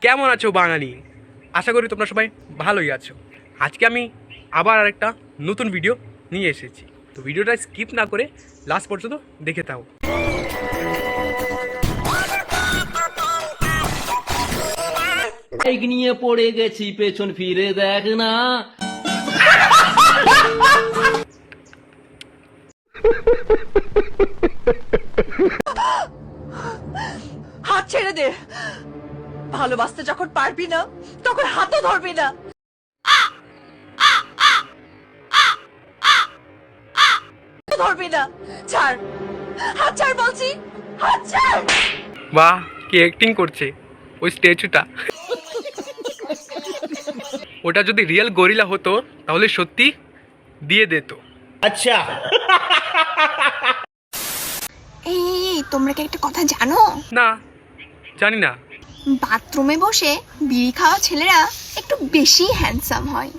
কেমন আছো বাঙালি? আশা করি তোমরা সবাই ভালোই আছো। আজকে আমি আবার আরেকটা নতুন ভিডিও নিয়ে এসেছি, তো ভিডিওটা স্কিপ না করে লাস্ট পর্যন্ত দেখে থাকো। বাইক নিয়ে পড়ে গেছি, পেছন ফিরে দেখ না। হাত ছেড়ে দে। ভালোবাসতে যখন পারবি না তখন হাতও ধরবি না। ধরবি না, ছাড়, হাত ছাড় বলছি, হাত ছাড়। বাহ, কি অ্যাক্টিং করছে ওই স্ট্যাচুটা। ওটা যদি রিয়েল গরিলা হতো তাহলে সত্যি দিয়ে দিত। আচ্ছা, এই তোমরা কি একটা কথা জানো? না, জানি না। বাথরুমে বসে বিড়ি খাওয়া ছেলেরা একটু বেশি হ্যান্ডসাম হয়।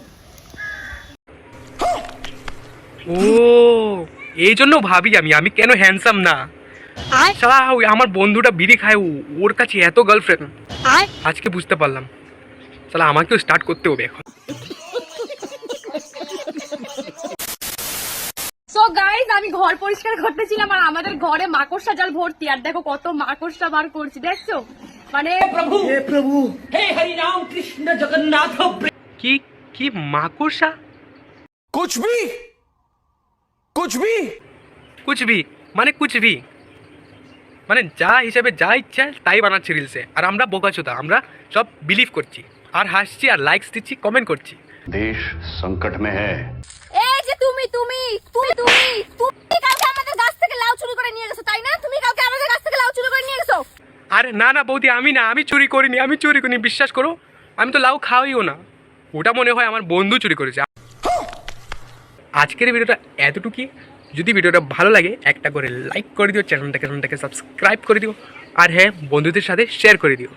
ও, এই জন্য ভাবি আমি কেন হ্যান্ডসাম না। শালা ওই আমার বন্ধুটা বিড়ি খায়, ওর কাছে এত গার্লফ্রেন্ড। আজকে বুঝতে পারলাম, শালা আমাকেও স্টার্ট করতে হবে এখন। সো গাইস, আমি ঘর পরিষ্কার করতেছিলাম আর আমাদের ঘরে মাকড়সা জাল ভর্তি, আর দেখো কত মাকড়সা বার করছি, দেখছো? মানে প্রভু হে হরি রাম কৃষ্ণ জগন্নাথ। কি কি মাকড়সা? कुछ भी কুচবি মানে কুচবি মানে যা হিসাবে যা ইচ্ছা তাই বানাচ্ছে রিলসে, আর আমরা বোকাচোদা, আমরা সব বিলিভ করছি আর হাসছি আর লাইকস দিচ্ছি, কমেন্ট করছি। देश संकट में है। এই যে তুমি তুমি তুমি তুমি তুমি কালকে আমাদের গাছ থেকে লাউ চুরি করে নিয়ে গেছো, তাই না? তুমি কালকে আমাদের গাছ থেকে লাউ চুরি করে নিয়ে গেছো। আরে না না বৌদি, আমি চুরি করিনি, বিশ্বাস করো। আমি তো লাউ খাওয়াইও না, ওটা মনে হয় আমার বন্ধু চুরি করেছে। আজকের ভিডিওটা এতটুকুই। যদি ভিডিওটা ভালো লাগে একটা করে লাইক করে দিও, চ্যানেলটাকে সাবস্ক্রাইব করে দিও, আর হ্যাঁ, বন্ধুদের সাথে শেয়ার করে দিও।